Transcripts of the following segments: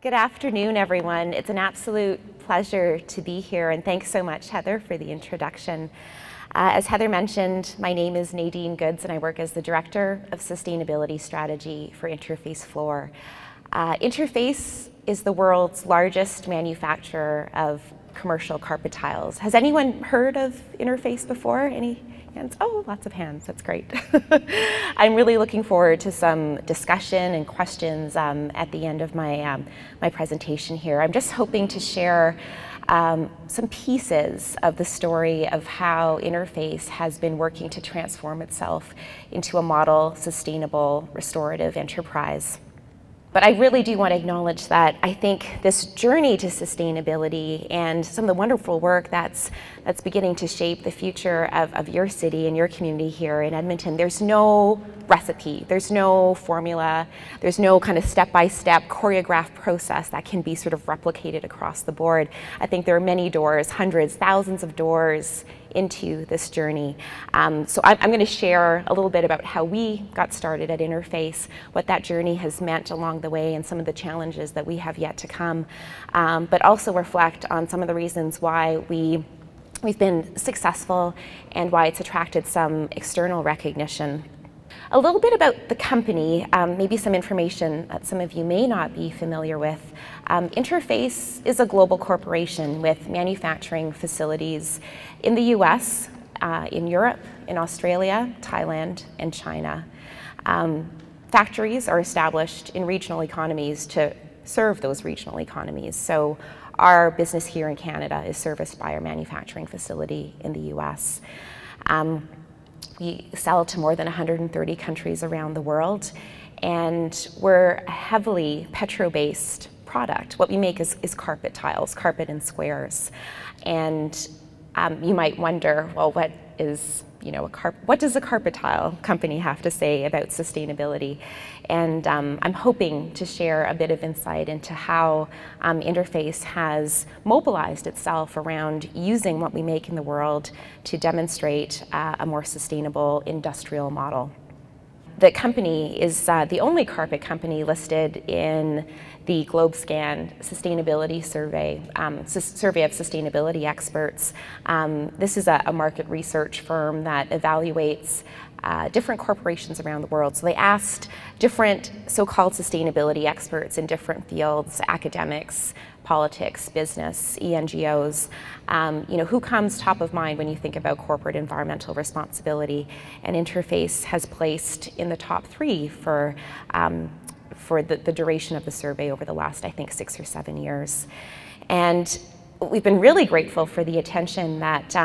Good afternoon, everyone. It's an absolute pleasure to be here, and thanks so much, Heather, for the introduction. As Heather mentioned, my name is Nadine Gudz, and I work as the Director of Sustainability Strategy for InterfaceFLOR. Interface is the world's largest manufacturer of commercial carpet tiles. Has anyone heard of Interface before? Any hands? Oh, lots of hands. That's great. I'm really looking forward to some discussion and questions at the end of my presentation here. I'm just hoping to share some pieces of the story of how Interface has been working to transform itself into a model, sustainable, restorative enterprise. But I really do want to acknowledge that I think this journey to sustainability and some of the wonderful work that's beginning to shape the future of your city and your community here in Edmonton, there's no recipe, there's no formula, there's no kind of step-by-step choreographed process that can be sort of replicated across the board. I think there are many doors, hundreds, thousands of doors into this journey. So I'm going to share a little bit about how we got started at Interface, what that journey has meant along the way, and some of the challenges that we have yet to come, but also reflect on some of the reasons why we've been successful and why it's attracted some external recognition. A little bit about the company, maybe some information that some of you may not be familiar with. Interface is a global corporation with manufacturing facilities in the US, in Europe, in Australia, Thailand, and China. Factories are established in regional economies to serve those regional economies. So our business here in Canada is serviced by our manufacturing facility in the US. We sell to more than 130 countries around the world, and we're a heavily petro-based product. What we make is carpet tiles, carpet and squares. And you might wonder, well, what does a carpet tile company have to say about sustainability? And I'm hoping to share a bit of insight into how Interface has mobilized itself around using what we make in the world to demonstrate a more sustainable industrial model. The company is the only carpet company listed in the GlobeScan Sustainability Survey, survey of sustainability experts. This is a market research firm that evaluates different corporations around the world. So they asked different so-called sustainability experts in different fields, academics, politics, business, ENGOs, who comes top of mind when you think about corporate environmental responsibility. And Interface has placed in the top 3 for the duration of the survey over the last, I think, 6 or 7 years. And we've been really grateful for the attention that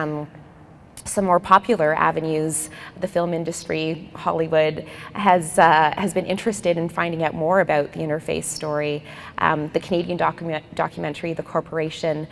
some more popular avenues, the film industry, Hollywood, has been interested in finding out more about the Interface story. The Canadian documentary, The Corporation,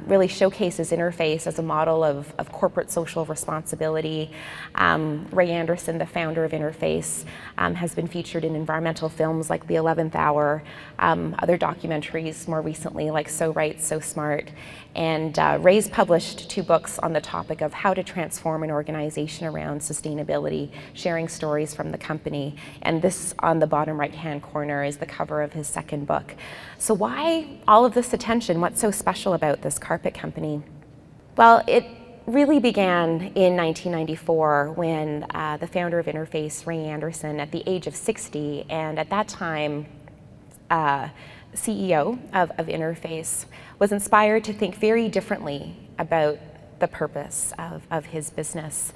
really showcases Interface as a model of corporate social responsibility. Ray Anderson, the founder of Interface, has been featured in environmental films like The 11th Hour, other documentaries more recently like So Right, So Smart. And Ray's published 2 books on the topic of how to transform an organization around sustainability, sharing stories from the company. And this on the bottom right-hand corner is the cover of his 2nd book. So why all of this attention? What's so special about this carpet company? Well, it really began in 1994 when the founder of Interface, Ray Anderson, at the age of 60, and at that time, CEO of Interface, was inspired to think very differently about the purpose of his business.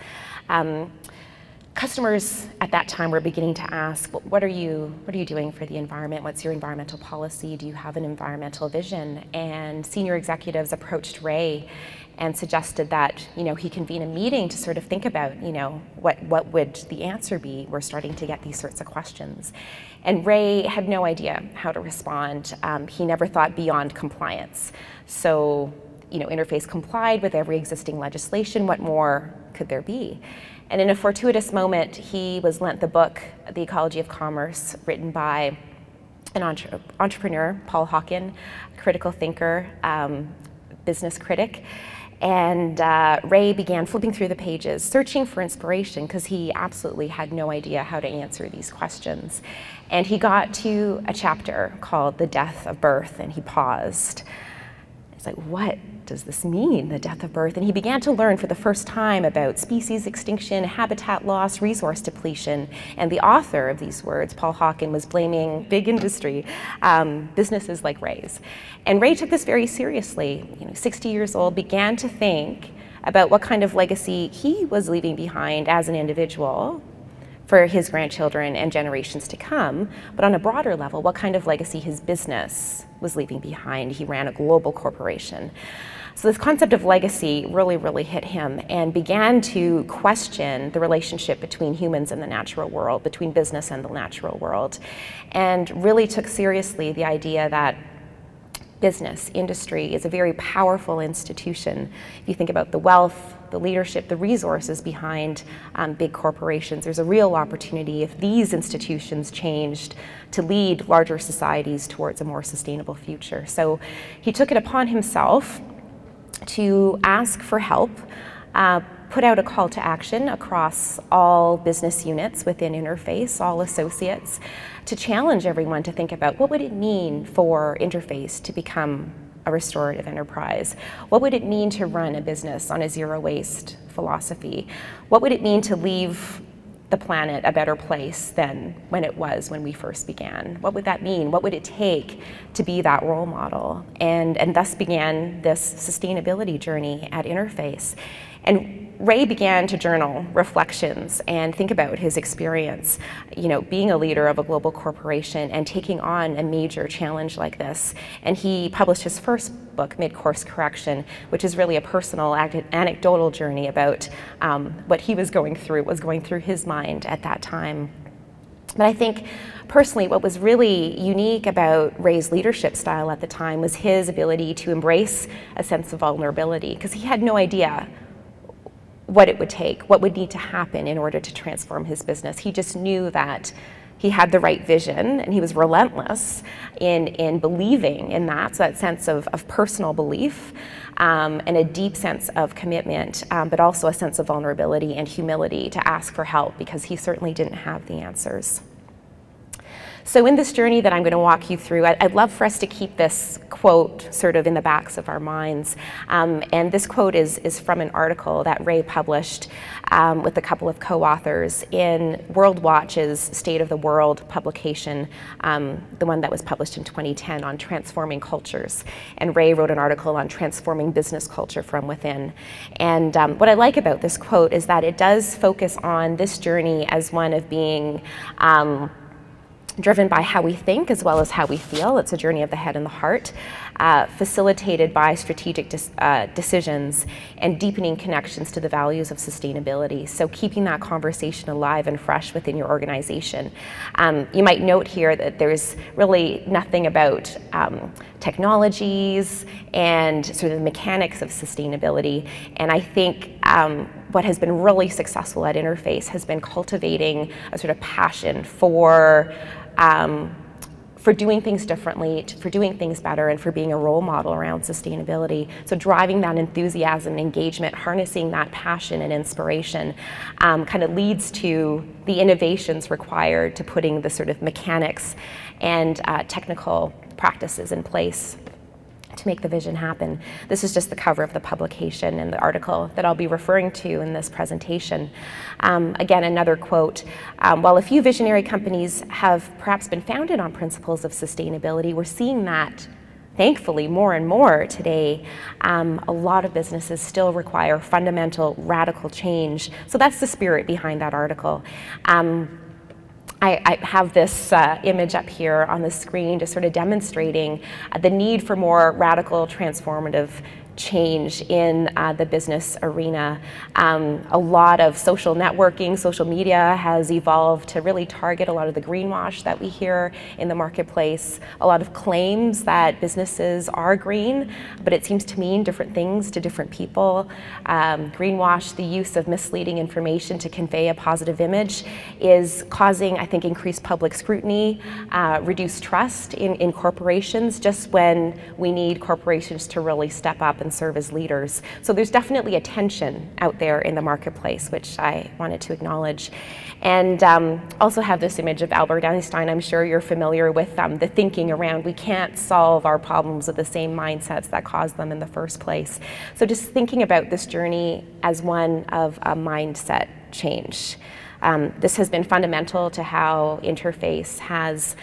Customers at that time were beginning to ask, well, what are you doing for the environment? What's your environmental policy? Do you have an environmental vision? And senior executives approached Ray and suggested that he convene a meeting to sort of think about what would the answer be. We're starting to get these sorts of questions. And Ray had no idea how to respond. He never thought beyond compliance. So Interface complied with every existing legislation. What more could there be? And in a fortuitous moment, he was lent the book, The Ecology of Commerce, written by an entrepreneur, Paul Hawken, critical thinker, business critic. And Ray began flipping through the pages, searching for inspiration, because he absolutely had no idea how to answer these questions. And he got to a chapter called The Death of Birth, and he paused. It's like, what does this mean, the death of birth? And he began to learn for the first time about species extinction, habitat loss, resource depletion. And the author of these words, Paul Hawken, was blaming big industry, businesses like Ray's. And Ray took this very seriously. 60 years old, began to think about what kind of legacy he was leaving behind as an individual for his grandchildren and generations to come, but on a broader level, what kind of legacy his business was leaving behind. He ran a global corporation. So this concept of legacy really, really hit him and began to question the relationship between humans and the natural world, between business and the natural world, and really took seriously the idea that business, industry, is a very powerful institution. If you think about the wealth, the leadership, the resources behind big corporations, there's a real opportunity, if these institutions changed, to lead larger societies towards a more sustainable future. So he took it upon himself to ask for help, put out a call to action across all business units within Interface, all associates, to challenge everyone to think about what would it mean for Interface to become a restorative enterprise? What would it mean to run a business on a zero waste philosophy? What would it mean to leave the planet a better place than when it was when we first began? What would that mean? What would it take to be that role model? And thus began this sustainability journey at Interface. And Ray began to journal reflections and think about his experience, being a leader of a global corporation and taking on a major challenge like this. And he published his first book, Mid-Course Correction, which is really a personal, anecdotal journey about what he was going through his mind at that time. But I think, personally, what was really unique about Ray's leadership style at the time was his ability to embrace a sense of vulnerability, because he had no idea what it would take, what would need to happen in order to transform his business. He just knew that he had the right vision, and he was relentless in believing in that, so that sense of personal belief, and a deep sense of commitment, but also a sense of vulnerability and humility to ask for help, because he certainly didn't have the answers. So in this journey that I'm going to walk you through, I'd love for us to keep this quote sort of in the backs of our minds. And this quote is from an article that Ray published with a couple of co-authors in World Watch's State of the World publication, the one that was published in 2010 on transforming cultures. And Ray wrote an article on transforming business culture from within. And what I like about this quote is that it does focus on this journey as one of being driven by how we think as well as how we feel. It's a journey of the head and the heart, facilitated by strategic decisions and deepening connections to the values of sustainability. So keeping that conversation alive and fresh within your organization. You might note here that there's really nothing about technologies and sort of the mechanics of sustainability. And I think what has been really successful at Interface has been cultivating a sort of passion for doing things differently, for doing things better, and for being a role model around sustainability. So driving that enthusiasm and engagement, harnessing that passion and inspiration kind of leads to the innovations required to putting the sort of mechanics and technical practices in place to make the vision happen. This is just the cover of the publication and the article that I'll be referring to in this presentation. Again, another quote, while a few visionary companies have perhaps been founded on principles of sustainability, we're seeing that, thankfully, more and more today. A lot of businesses still require fundamental, radical change. So that's the spirit behind that article. I have this image up here on the screen just sort of demonstrating the need for more radical, transformative change in the business arena. A lot of social networking, social media has evolved to really target a lot of the greenwash that we hear in the marketplace, a lot of claims that businesses are green, but it seems to mean different things to different people. Greenwash, the use of misleading information to convey a positive image, is causing, I think, increased public scrutiny, reduced trust in corporations, just when we need corporations to really step up and serve as leaders. So there's definitely a tension out there in the marketplace, which I wanted to acknowledge. And also have this image of Albert Einstein. I'm sure you're familiar with the thinking around we can't solve our problems with the same mindsets that caused them in the first place. So just thinking about this journey as one of a mindset change. This has been fundamental to how Interface has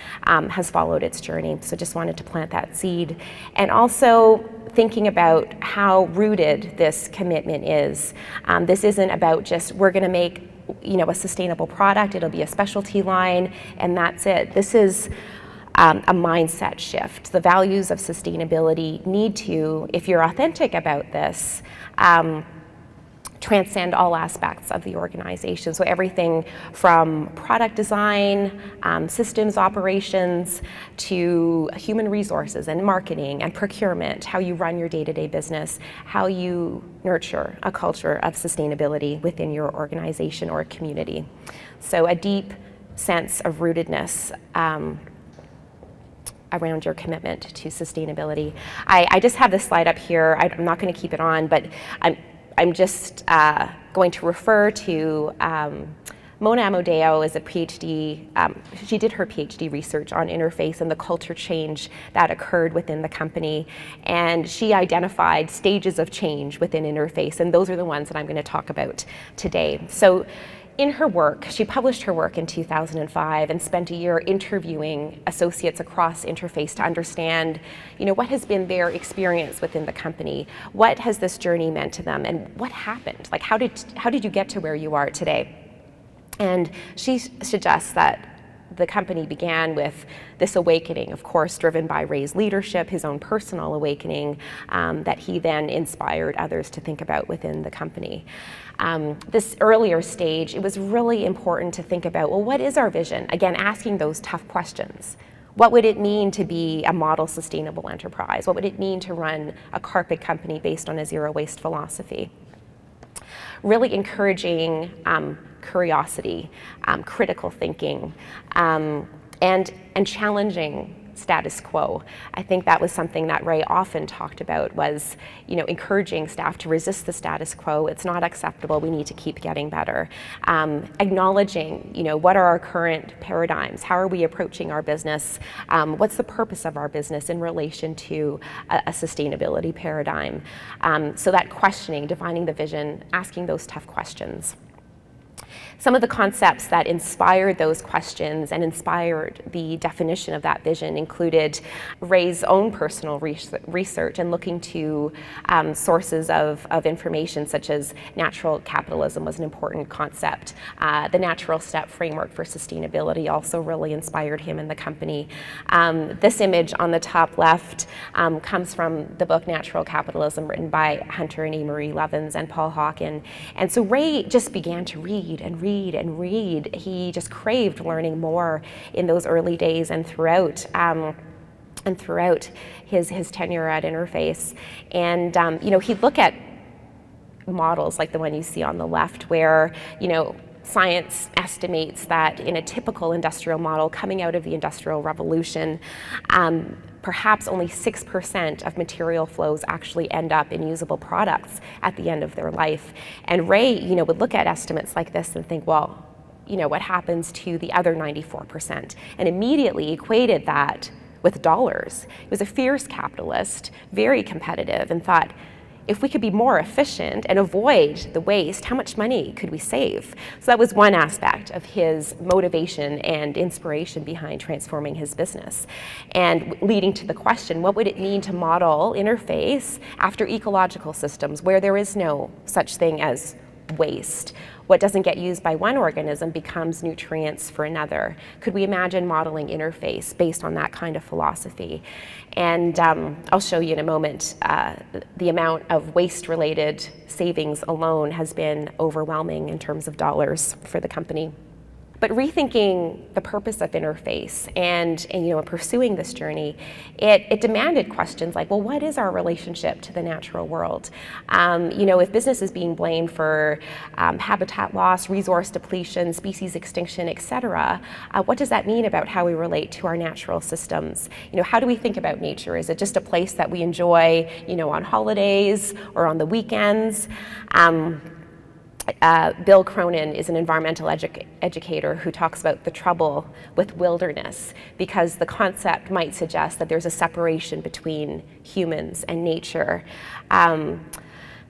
followed its journey. So just wanted to plant that seed. And also thinking about how rooted this commitment is. This isn't about just we're going to make a sustainable product, it'll be a specialty line, and that's it. This is a mindset shift. The values of sustainability need to, if you're authentic about this, transcend all aspects of the organization. So everything from product design, systems operations, to human resources and marketing and procurement, how you run your day-to-day business, how you nurture a culture of sustainability within your organization or community. So a deep sense of rootedness around your commitment to sustainability. I just have this slide up here. I'm not going to keep it on, but I'm just going to refer to Mona Amodeo is a PhD. She did her PhD research on Interface and the culture change that occurred within the company. And she identified stages of change within Interface, and those are the ones that I'm going to talk about today. So in her work, she published her work in 2005 and spent a year interviewing associates across Interface to understand, what has been their experience within the company, what has this journey meant to them, and what happened? Like, how did you get to where you are today? And she suggests that the company began with this awakening, of course, driven by Ray's leadership, his own personal awakening, that he then inspired others to think about within the company. This earlier stage, it was really important to think about, well, what is our vision? Again, asking those tough questions. What would it mean to be a model sustainable enterprise? What would it mean to run a carpet company based on a zero waste philosophy? Really encouraging curiosity, critical thinking, and challenging status quo. I think that was something that Ray often talked about was, encouraging staff to resist the status quo. It's not acceptable. We need to keep getting better. Acknowledging, what are our current paradigms? How are we approaching our business? What's the purpose of our business in relation to a sustainability paradigm? So that questioning, defining the vision, asking those tough questions. Some of the concepts that inspired those questions and inspired the definition of that vision included Ray's own personal research and looking to sources of information such as natural capitalism was an important concept. The natural step framework for sustainability also really inspired him and the company. This image on the top left comes from the book Natural Capitalism, written by Hunter and Amory Levins and Paul Hawken. And so Ray just began to read and read and read. He just craved learning more in those early days and throughout his tenure at Interface. And he'd look at models like the one you see on the left, where science estimates that in a typical industrial model coming out of the Industrial Revolution, perhaps only 6% of material flows actually end up in usable products at the end of their life. And Ray, would look at estimates like this and think, well, what happens to the other 94%? And immediately equated that with dollars. He was a fierce capitalist, very competitive, and thought, if we could be more efficient and avoid the waste, how much money could we save? So that was one aspect of his motivation and inspiration behind transforming his business. And leading to the question, what would it mean to model Interface after ecological systems where there is no such thing as waste? What doesn't get used by one organism becomes nutrients for another. Could we imagine modeling Interface based on that kind of philosophy? And I'll show you in a moment, the amount of waste-related savings alone has been overwhelming in terms of dollars for the company. But rethinking the purpose of Interface and pursuing this journey, it demanded questions like, well, what is our relationship to the natural world? If business is being blamed for habitat loss, resource depletion, species extinction, etc., what does that mean about how we relate to our natural systems? How do we think about nature? Is it just a place that we enjoy, on holidays or on the weekends? Bill Cronin is an environmental educator who talks about the trouble with wilderness, because the concept might suggest that there's a separation between humans and nature.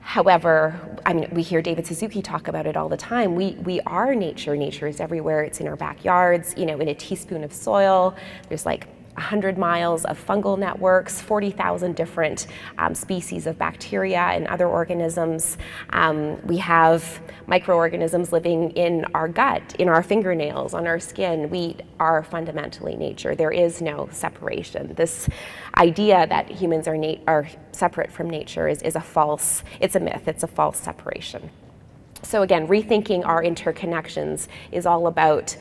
However, we hear David Suzuki talk about it all the time. We are nature. Nature is everywhere. It's in our backyards, in a teaspoon of soil. There's like 100 miles of fungal networks, 40,000 different species of bacteria and other organisms. We have microorganisms living in our gut, in our fingernails, on our skin. We are fundamentally nature. There is no separation. This idea that humans are separate from nature is a false, it's a myth, it's a false separation. So again, rethinking our interconnections is all about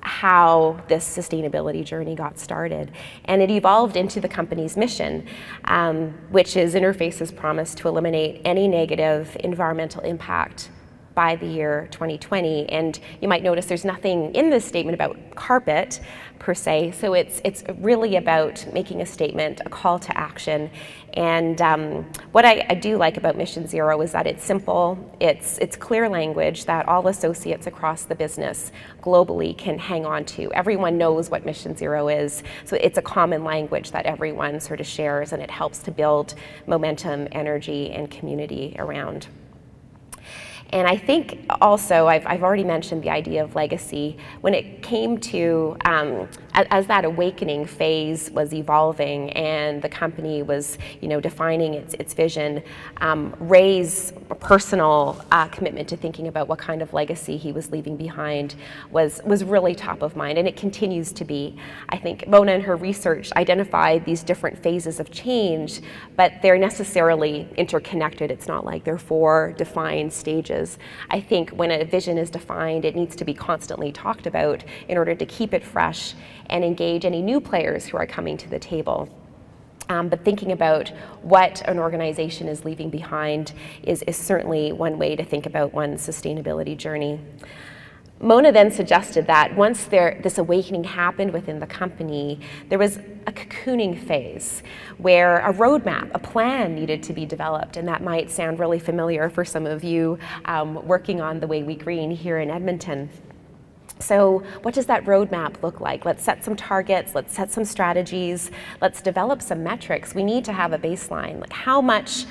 how this sustainability journey got started. And it evolved into the company's mission, which is Interface's promise to eliminate any negative environmental impact by the year 2020. And you might notice there's nothing in this statement about carpet per se, so it's really about making a statement, a call to action. And what I do like about Mission Zero is that it's simple, it's clear language that all associates across the business globally can hang on to. Everyone knows what Mission Zero is, so it's a common language that everyone sort of shares, and it helps to build momentum, energy, and community around. And I think also, I've already mentioned the idea of legacy. When it came to, as that awakening phase was evolving and the company was, defining its vision, Ray's personal commitment to thinking about what kind of legacy he was leaving behind was really top of mind, and it continues to be. I think Mona and her research identified these different phases of change, but they're necessarily interconnected. It's not like they're 4 defined stages. I think when a vision is defined, it needs to be constantly talked about in order to keep it fresh and engage any new players who are coming to the table. But thinking about what an organization is leaving behind is certainly one way to think about one's sustainability journey. Mona then suggested that once this awakening happened within the company, there was a cocooning phase where a roadmap, a plan needed to be developed, and that might sound really familiar for some of you working on the Way We Green here in Edmonton. So what does that roadmap look like? Let's set some targets, let's set some strategies, let's develop some metrics. We need to have a baseline, like how much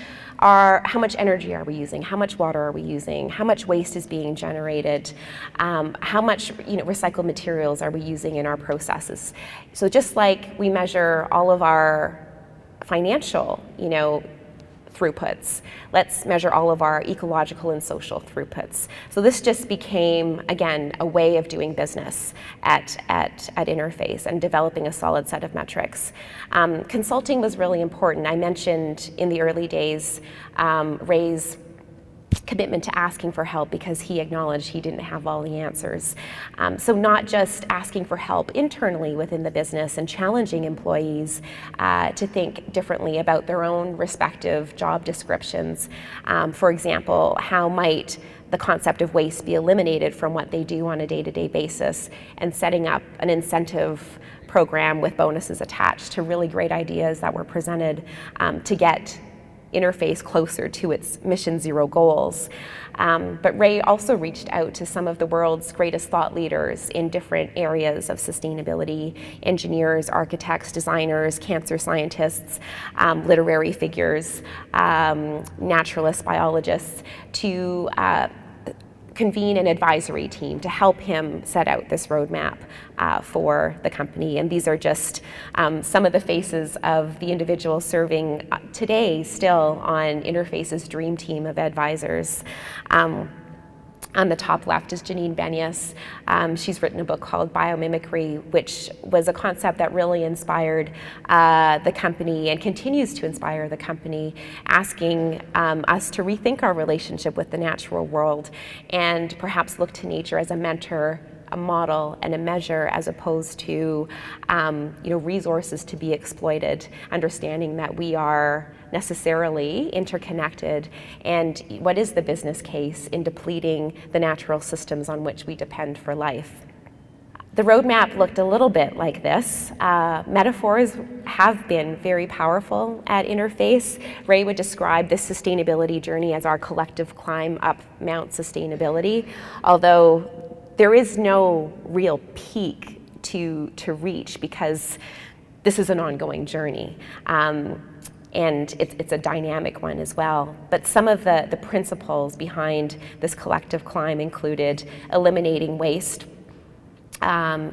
energy are we using? How much water are we using? How much waste is being generated? How much recycled materials are we using in our processes? So just like we measure all of our financial, throughputs, let's measure all of our ecological and social throughputs. So this just became, again, a way of doing business at Interface and developing a solid set of metrics. Consulting was really important. I mentioned in the early days Ray's commitment to asking for help because he acknowledged he didn't have all the answers. So not just asking for help internally within the business and challenging employees to think differently about their own respective job descriptions. For example, how might the concept of waste be eliminated from what they do on a day-to-day basis, and setting up an incentive program with bonuses attached to really great ideas that were presented to get Interface closer to its Mission Zero goals. But Ray also reached out to some of the world's greatest thought leaders in different areas of sustainability: engineers, architects, designers, cancer scientists, literary figures, naturalists, biologists, to convene an advisory team to help him set out this roadmap for the company. And these are just some of the faces of the individuals serving today still on Interface's dream team of advisors. On the top left is Janine Benyus. She's written a book called Biomimicry, which was a concept that really inspired the company and continues to inspire the company, asking us to rethink our relationship with the natural world and perhaps look to nature as a mentor a model and a measure as opposed to resources to be exploited, understanding that we are necessarily interconnected, and what is the business case in depleting the natural systems on which we depend for life. The roadmap looked a little bit like this. Metaphors have been very powerful at Interface. Ray would describe this sustainability journey as our collective climb up Mount Sustainability, although there is no real peak to reach because this is an ongoing journey. And it's a dynamic one as well. But some of the principles behind this collective climb included eliminating waste,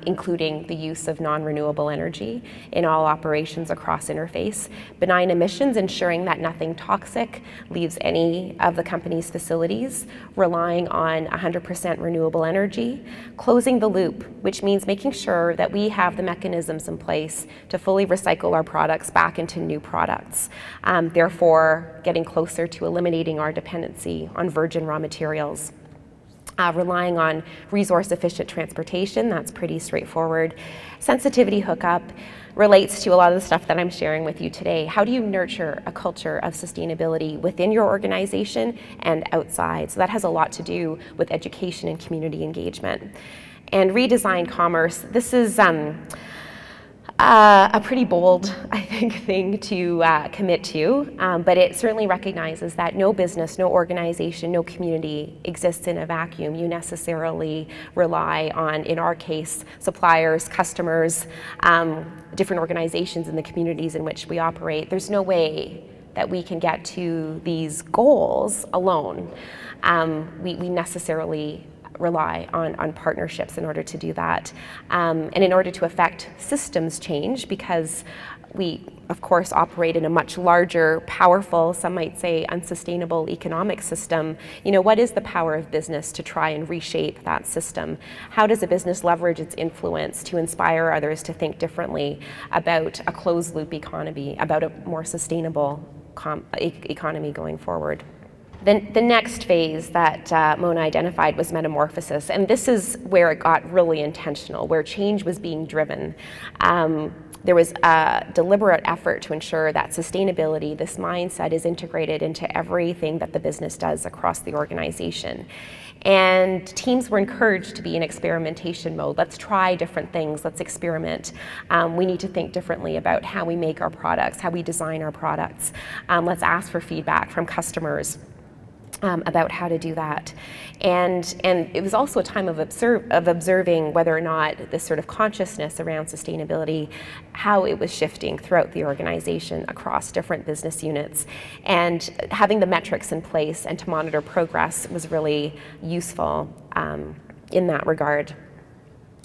including the use of non-renewable energy in all operations across Interface, benign emissions, ensuring that nothing toxic leaves any of the company's facilities, relying on 100% renewable energy, closing the loop, which means making sure that we have the mechanisms in place to fully recycle our products back into new products, therefore getting closer to eliminating our dependency on virgin raw materials. Relying on resource-efficient transportation, that's pretty straightforward. Sensitivity hookup relates to a lot of the stuff that I'm sharing with you today. How do you nurture a culture of sustainability within your organization and outside? So that has a lot to do with education and community engagement. And redesign commerce. This is a pretty bold, I think, thing to commit to, but it certainly recognizes that no business, no organization, no community exists in a vacuum. You necessarily rely on, in our case, suppliers, customers, different organizations in the communities in which we operate. There's no way that we can get to these goals alone. We necessarily rely on partnerships in order to do that. And in order to affect systems change, because we, of course, operate in a much larger, powerful, some might say unsustainable economic system, what is the power of business to try and reshape that system? How does a business leverage its influence to inspire others to think differently about a closed-loop economy, about a more sustainable economy going forward? The next phase that Mona identified was metamorphosis, and this is where it got really intentional, where change was being driven. There was a deliberate effort to ensure that sustainability, this mindset, is integrated into everything that the business does across the organization. And teams were encouraged to be in experimentation mode. Let's try different things, let's experiment. We need to think differently about how we make our products, how we design our products. Let's ask for feedback from customers about how to do that. And it was also a time of observing whether or not this sort of consciousness around sustainability, how it was shifting throughout the organization across different business units. And having the metrics in place and to monitor progress was really useful in that regard.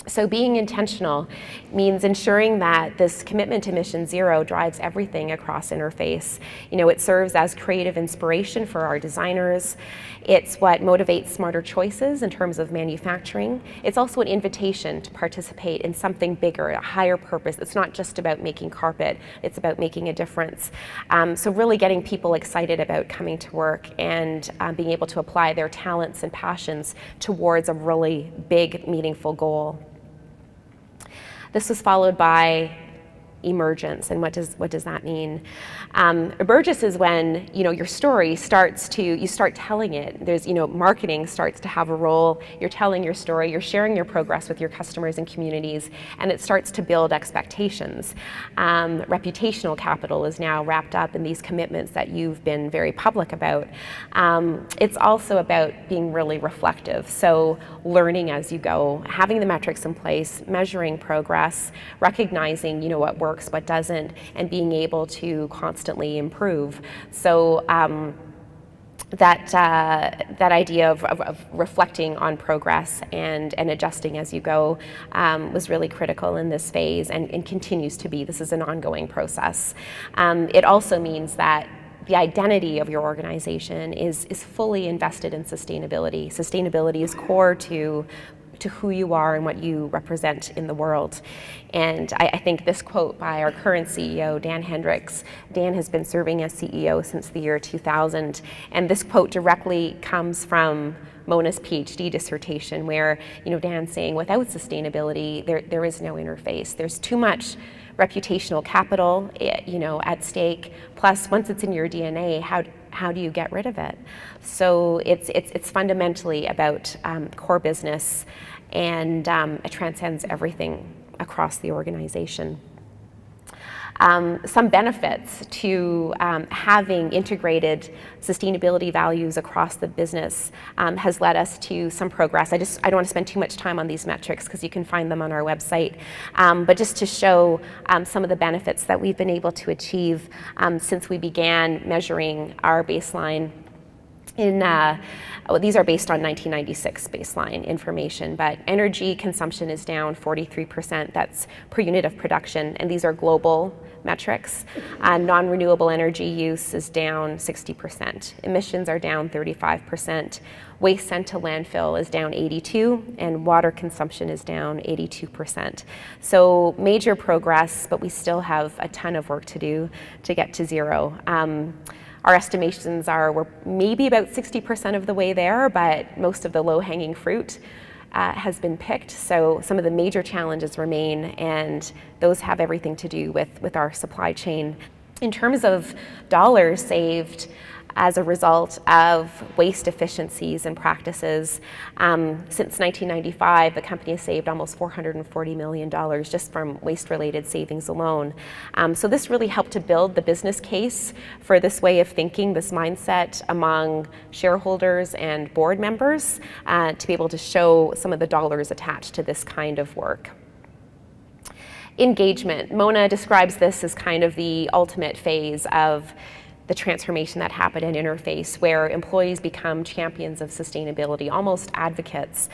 So being intentional means ensuring that this commitment to Mission Zero drives everything across Interface. It serves as creative inspiration for our designers. It's what motivates smarter choices in terms of manufacturing. It's also an invitation to participate in something bigger, a higher purpose. It's not just about making carpet, it's about making a difference. So really getting people excited about coming to work and being able to apply their talents and passions towards a really big, meaningful goal. This was followed by emergence, and what does that mean? Emergence is when your story starts to, you start telling it. There's marketing starts to have a role. You're telling your story. You're sharing your progress with your customers and communities, and it starts to build expectations. Reputational capital is now wrapped up in these commitments that you've been very public about. It's also about being really reflective. So learning as you go, having the metrics in place, measuring progress, recognizing what works, what doesn't, and being able to constantly improve. So that idea of reflecting on progress and adjusting as you go was really critical in this phase and continues to be. This is an ongoing process. It also means that the identity of your organization is fully invested in sustainability. Sustainability is core to to who you are and what you represent in the world. And I think this quote by our current CEO, Dan Hendricks. Dan has been serving as CEO since the year 2000, and this quote directly comes from Mona's PhD dissertation, where Dan's saying without sustainability, there is no interface. There's too much reputational capital, at stake. Plus, once it's in your DNA, how do you get rid of it? So it's fundamentally about core business, and it transcends everything across the organization. Some benefits to having integrated sustainability values across the business has led us to some progress. I don't want to spend too much time on these metrics because you can find them on our website, but just to show some of the benefits that we've been able to achieve since we began measuring our baseline. These are based on 1996 baseline information, but energy consumption is down 43%. That's per unit of production, and these are global metrics. Non-renewable energy use is down 60%. Emissions are down 35%. Waste sent to landfill is down 82%, and water consumption is down 82%. So major progress, but we still have a ton of work to do to get to zero. Our estimations are we're maybe about 60% of the way there, but most of the low-hanging fruit has been picked. So some of the major challenges remain, and those have everything to do with our supply chain. In terms of dollars saved as a result of waste efficiencies and practices, since 1995, the company has saved almost $440 million just from waste-related savings alone. So this really helped to build the business case for this way of thinking, this mindset among shareholders and board members to be able to show some of the dollars attached to this kind of work. Engagement. Mona describes this as kind of the ultimate phase of the transformation that happened at Interface, where employees become champions of sustainability, almost advocates.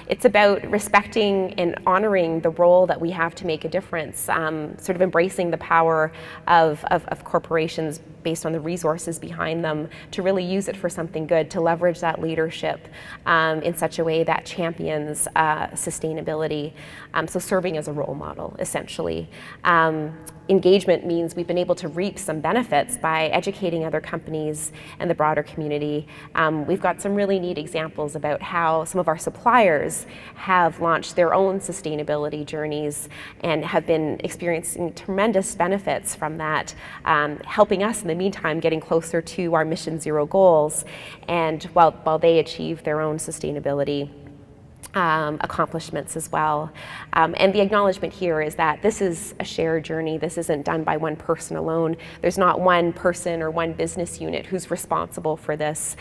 It's about respecting and honoring the role that we have to make a difference, sort of embracing the power of corporations based on the resources behind them to really use it for something good, to leverage that leadership in such a way that champions sustainability. So serving as a role model, essentially. Engagement means we've been able to reap some benefits by educating other companies and the broader community. We've got some really neat examples about how some of our suppliers have launched their own sustainability journeys and have been experiencing tremendous benefits from that, helping us in the meantime getting closer to our Mission Zero goals, and while they achieve their own sustainability accomplishments as well. And the acknowledgement here is that this is a shared journey. This isn't done by one person alone. There's not one person or one business unit who's responsible for this.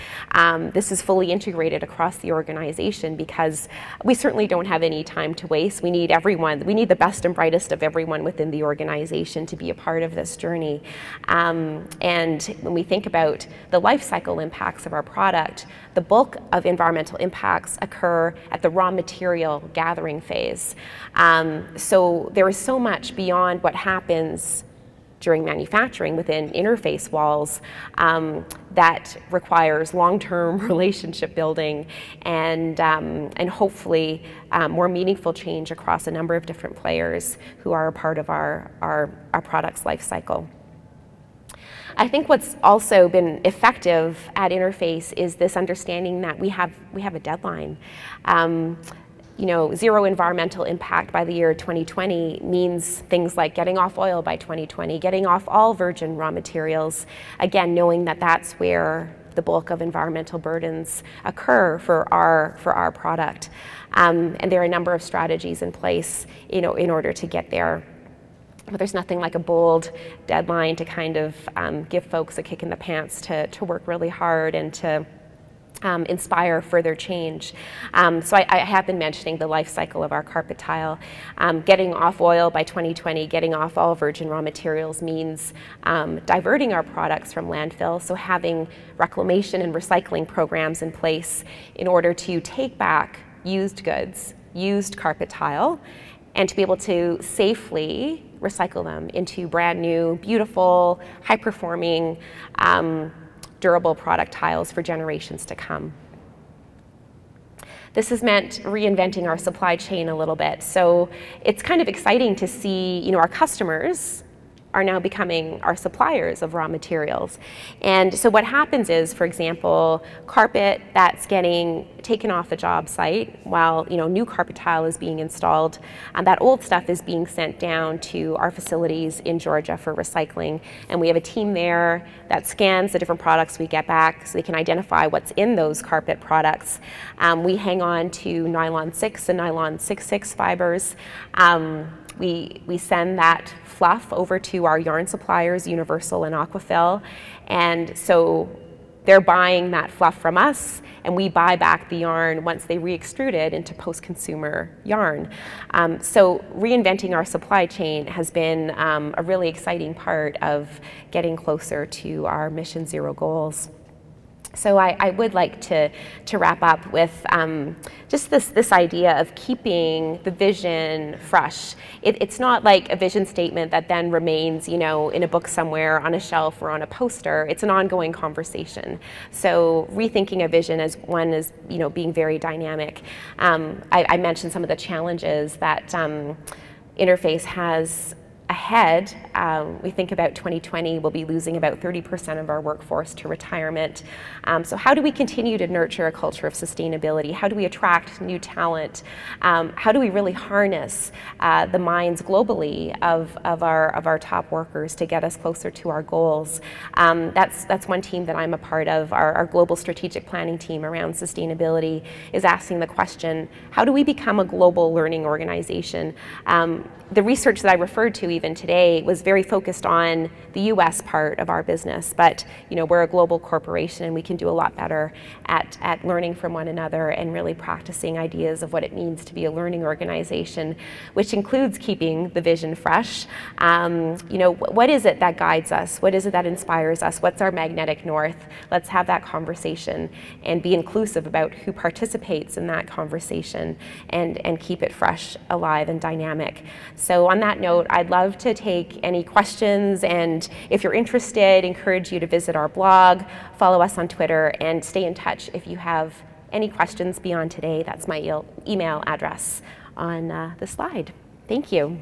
This is fully integrated across the organization because we certainly don't have any time to waste. We need everyone. We need the best and brightest of everyone within the organization to be a part of this journey. And when we think about the life cycle impacts of our product, the bulk of environmental impacts occur at the raw material gathering phase. So there is so much beyond what happens during manufacturing within interface walls that requires long-term relationship building and hopefully more meaningful change across a number of different players who are a part of our product's life cycle. I think what's also been effective at Interface is this understanding that we have a deadline. Zero environmental impact by the year 2020 means things like getting off oil by 2020, getting off all virgin raw materials, again, knowing that that's where the bulk of environmental burdens occur for our product. And there are a number of strategies in place, in order to get there. But there's nothing like a bold deadline to kind of give folks a kick in the pants to work really hard and to inspire further change. So I have been mentioning the life cycle of our carpet tile. Getting off oil by 2020, getting off all virgin raw materials means diverting our products from landfill, so having reclamation and recycling programs in place in order to take back used goods, used carpet tile, and to be able to safely recycle them into brand new, beautiful, high-performing, durable product tiles for generations to come. this has meant reinventing our supply chain a little bit. So it's kind of exciting to see, you know, our customers are now becoming our suppliers of raw materials. And so what happens is, for example, carpet that's getting taken off a job site while, you know, new carpet tile is being installed, and that old stuff is being sent down to our facilities in Georgia for recycling. And we have a team there that scans the different products we get back so they can identify what's in those carpet products. We hang on to nylon 6 and nylon 6/6 fibers. We send that fluff over to our yarn suppliers, Universal and Aquafil, and so they're buying that fluff from us, and we buy back the yarn once they re-extrude it into post-consumer yarn. So reinventing our supply chain has been a really exciting part of getting closer to our Mission Zero goals. So I would like to wrap up with just this idea of keeping the vision fresh. It's not like a vision statement that then remains, you know, in a book somewhere on a shelf or on a poster. It's an ongoing conversation. So rethinking a vision as one is, you know, being very dynamic. I mentioned some of the challenges that Interface has ahead. We think about 2020, we'll be losing about 30% of our workforce to retirement. So how do we continue to nurture a culture of sustainability? How do we attract new talent? How do we really harness the minds globally of our top workers to get us closer to our goals? That's one team that I'm a part of. Our global strategic planning team around sustainability is asking the question, how do we become a global learning organization? The research that I referred to even today was very focused on the US part of our business, but you know, we're a global corporation and we can do a lot better at learning from one another and really practicing ideas of what it means to be a learning organization, which includes keeping the vision fresh. You know, what is it that guides us? What is it that inspires us? What's our magnetic north? Let's have that conversation and be inclusive about who participates in that conversation and keep it fresh, alive, and dynamic. So on that note, I'd love to take any questions, and if you're interested, encourage you to visit our blog, follow us on Twitter, and stay in touch if you have any questions beyond today. That's my email address on the slide. Thank you.